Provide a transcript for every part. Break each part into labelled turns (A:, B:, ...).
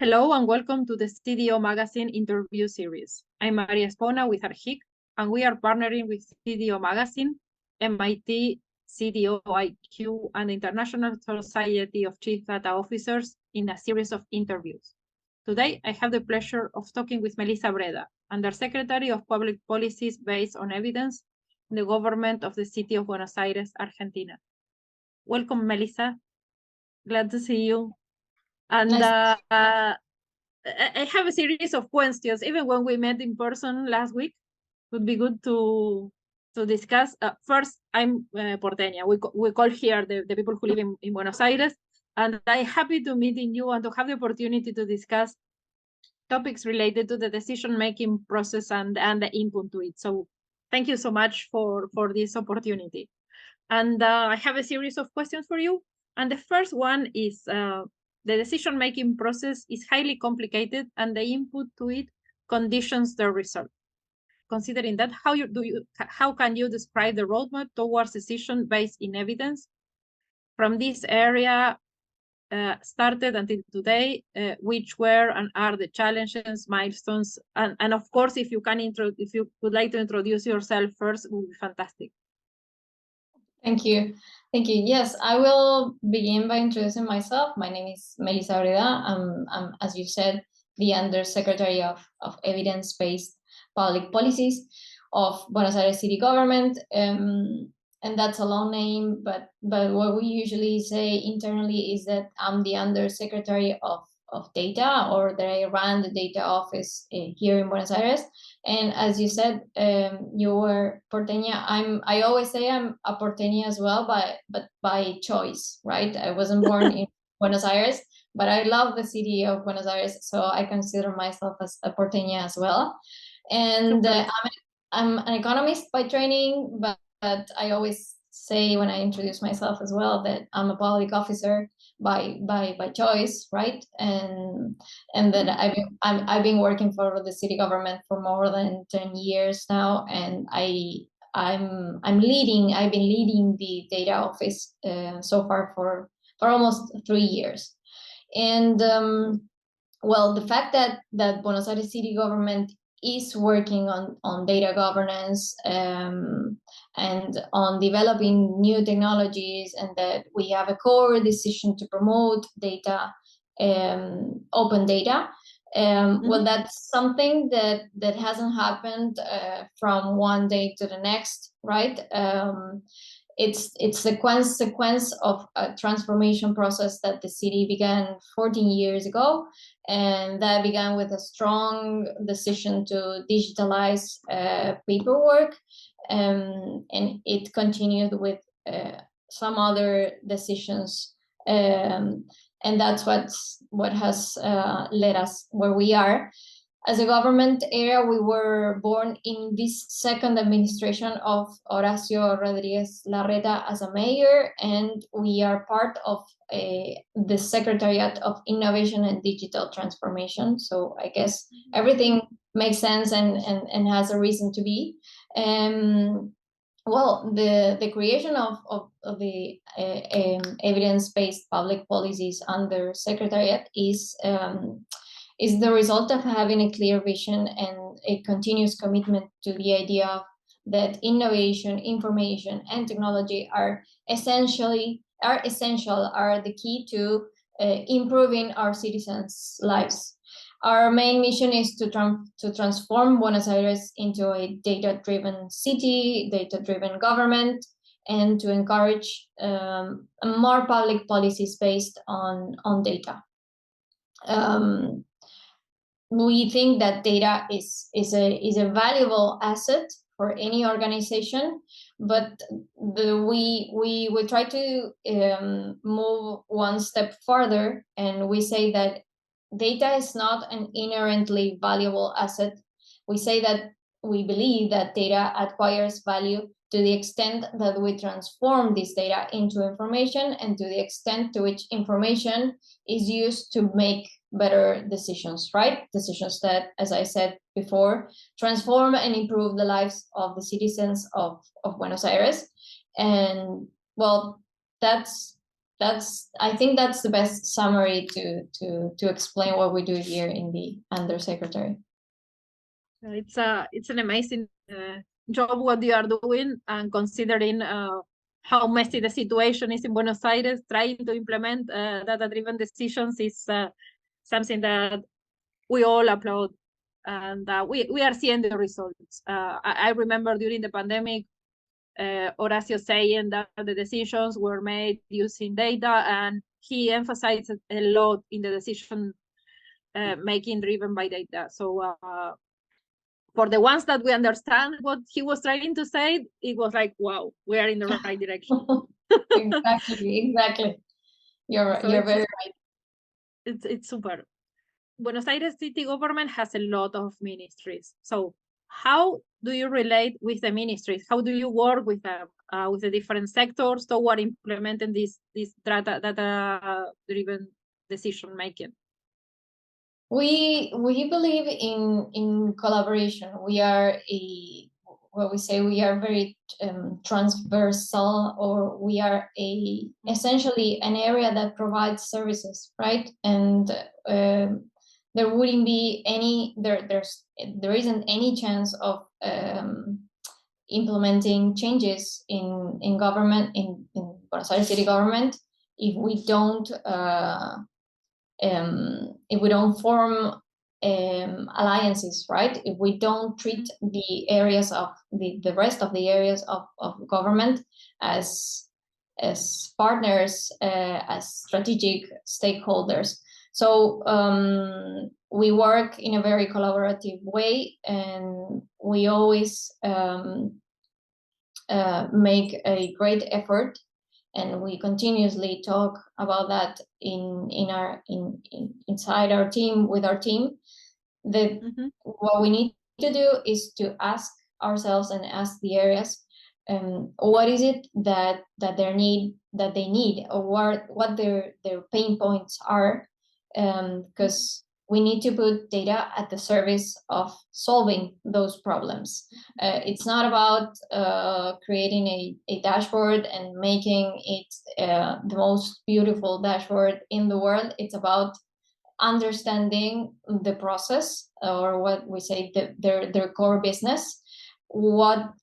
A: Hello and welcome to the CDO Magazine interview series. I'm Maria Espona with ArgIQ, and we are partnering with CDO Magazine, MIT, CDO-IQ, and the International Society of Chief Data Officers in a series of interviews. Today, I have the pleasure of talking with Melisa Breda, Undersecretary of Public Policies Based on Evidence in the government of the City of Buenos Aires, Argentina. Welcome, Melisa. Glad to see you. And
B: Nice.
A: I have a series of questions. Even when we met in person last week, it would be good to discuss. First, I'm Porteña. We call here the people who live in Buenos Aires. And I'm happy to meet you and to have the opportunity to discuss topics related to the decision-making process and the input to it. So thank you so much for this opportunity. And I have a series of questions for you. And the first one is, the decision-making process is highly complicated and the input to it conditions the result. Considering that, how can you describe the roadmap towards decision based in evidence from this area started until today? Which were and are the challenges, milestones, and of course, if you would like to introduce yourself first, it would be fantastic.
B: Thank you. Thank you. Yes, I will begin by introducing myself. My name is Melisa Breda. I'm, as you said, the Undersecretary of Evidence-Based Public Policies of Buenos Aires City Government. And that's a long name, but what we usually say internally is that I'm the Undersecretary of Data, or that I run the data office here in Buenos Aires. And as you said, you were Porteña. I always say I'm a Porteña as well, but by choice, right? I wasn't born in Buenos Aires, but I love the city of Buenos Aires, so I consider myself as a Porteña as well. And I'm an economist by training, but I always say when I introduce myself as well that I'm a public officer by choice, right? And that I've been working for the city government for more than 10 years now, and I've been leading the data office so far for almost 3 years. And well, the fact that Buenos Aires city government is working on data governance and on developing new technologies, and that we have a core decision to promote data, open data. Well, that's something that hasn't happened from one day to the next, right? It's the consequence of a transformation process that the city began 14 years ago, and that began with a strong decision to digitalize paperwork, and it continued with some other decisions, and that's what has led us where we are. As a government area, we were born in this second administration of Horacio Rodriguez Larreta as a mayor, and we are part of the Secretariat of Innovation and Digital Transformation. So I guess everything makes sense and has a reason to be. Well, the creation of the evidence-based public policies under Secretariat is the result of having a clear vision and a continuous commitment to the idea that innovation, information, and technology are essential, are the key to improving our citizens' lives. Our main mission is to transform Buenos Aires into a data-driven city, data-driven government, and to encourage more public policies based on data. We think that data is a valuable asset for any organization, but we try to move one step further, and we say that data is not an inherently valuable asset. We say that we believe that data acquires value to the extent that we transform this data into information, and to the extent to which information is used to make better decisions, right? Decisions that, as I said before, transform and improve the lives of the citizens of Buenos Aires. And well, that's I think that's the best summary to explain what we do here in the Undersecretary.
A: It's an amazing job what you are doing, and considering how messy the situation is in Buenos Aires, trying to implement data-driven decisions is something that we all applaud, and we are seeing the results. I remember during the pandemic, Horacio saying that the decisions were made using data, and he emphasized a lot in the decision making driven by data. So for the ones that we understand what he was trying to say, it was like, wow, we are in the right direction.
B: Exactly. You're very right.
A: It's super. Buenos Aires city government has a lot of ministries. So how do you relate with the ministries? How do you work with them, with the different sectors toward implementing this data-driven decision making?
B: We believe in collaboration. We are we are very transversal, or we are essentially an area that provides services, right? And there wouldn't be there isn't any chance of implementing changes in government in Buenos Aires city government if we don't form alliances, right? If we don't treat the areas of the rest of the areas of government as partners, as strategic stakeholders. So we work in a very collaborative way, and we always make a great effort, and we continuously talk about that inside our team, with our team. What we need to do is to ask ourselves and ask the areas, what is it that they need, or what their pain points are, because we need to put data at the service of solving those problems. It's not about creating a dashboard and making it the most beautiful dashboard in the world. It's about understanding the process, or what we say, their core business. What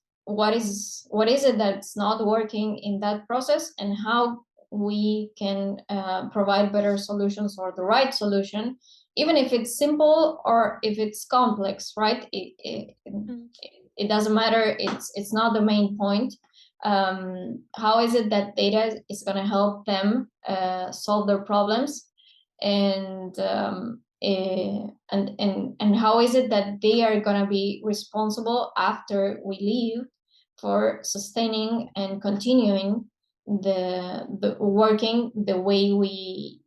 B: is it that's not working in that process, and how we can provide better solutions, or the right solution, even if it's simple or if it's complex, right? It doesn't matter. It's not the main point. How is it that data is going to help them solve their problems, and how is it that they are going to be responsible after we leave for sustaining and continuing the working the way we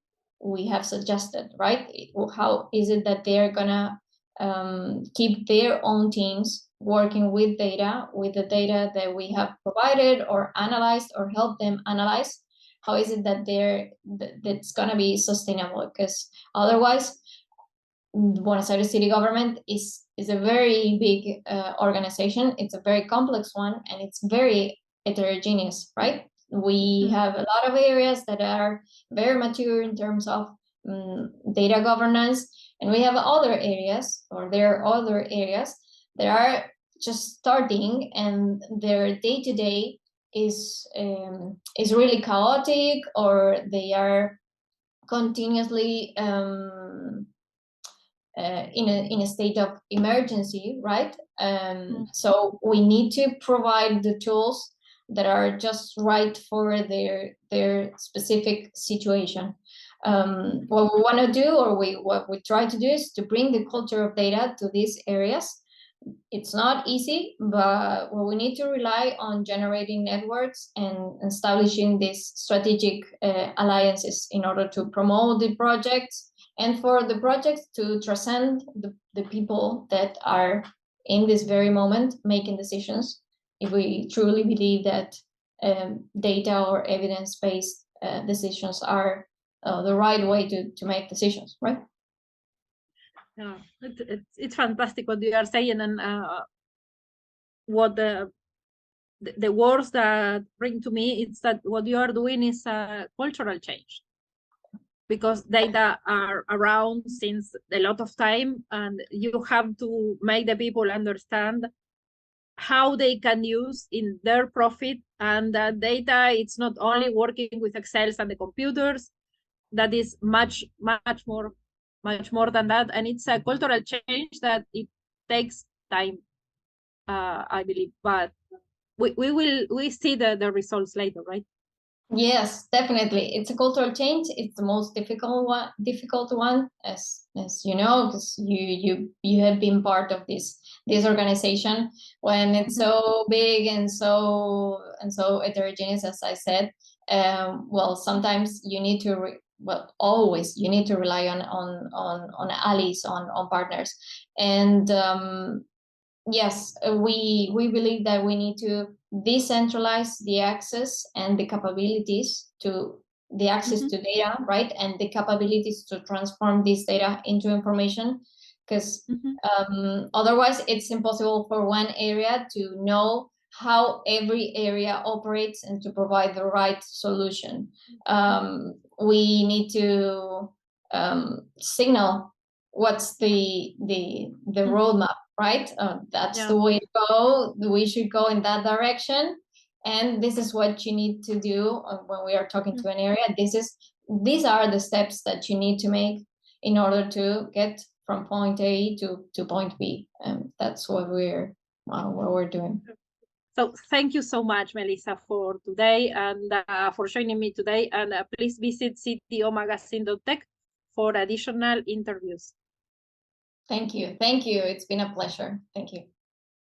B: have suggested, right? How is it that they're gonna keep their own teams working with the data that we have provided or analyzed or help them analyze? How is it that that's gonna be sustainable? Because otherwise, Buenos Aires city government is a very big organization. It's a very complex one, and it's very heterogeneous, right? We have a lot of areas that are very mature in terms of data governance, and we have other areas, or there are other areas that are just starting, and their day-to-day is really chaotic, or they are continuously in a state of emergency, right? So we need to provide the tools that are just right for their specific situation. What we want to do, or what we try to do, is to bring the culture of data to these areas. It's not easy, but we need to rely on generating networks and establishing these strategic alliances in order to promote the projects, and for the projects to transcend the people that are in this very moment making decisions, if we truly believe that data or evidence-based decisions are the right way to make decisions, right?
A: Yeah, it's fantastic what you are saying, and what the words that bring to me is that what you are doing is a cultural change, because data are around since a lot of time, and you have to make the people understand how they can use in their profit. And that data, it's not only working with Excel and the computers, that is much more than that. And it's a cultural change that it takes time, I believe, but we see the results later, right?
B: Yes, definitely. It's a cultural change. It's the most difficult one, as you know, because you have been part of this organization. When it's so big and so heterogeneous, as I said, well, sometimes you need to always you need to rely on allies, on partners, and yes, we believe that we need to decentralize the access and the capabilities to the access to data, right? And the capabilities to transform this data into information, because otherwise it's impossible for one area to know how every area operates and to provide the right solution. We need to signal what's the roadmap, right? That's the way to go. We should go in that direction. And this is what you need to do when we are talking to an area. These are the steps that you need to make in order to get from point A to point B. And that's what we're doing.
A: So thank you so much, Melisa, for today, and for joining me today. And please visit ctomagazine.tech for additional interviews.
B: Thank you. Thank you. It's been a pleasure. Thank you.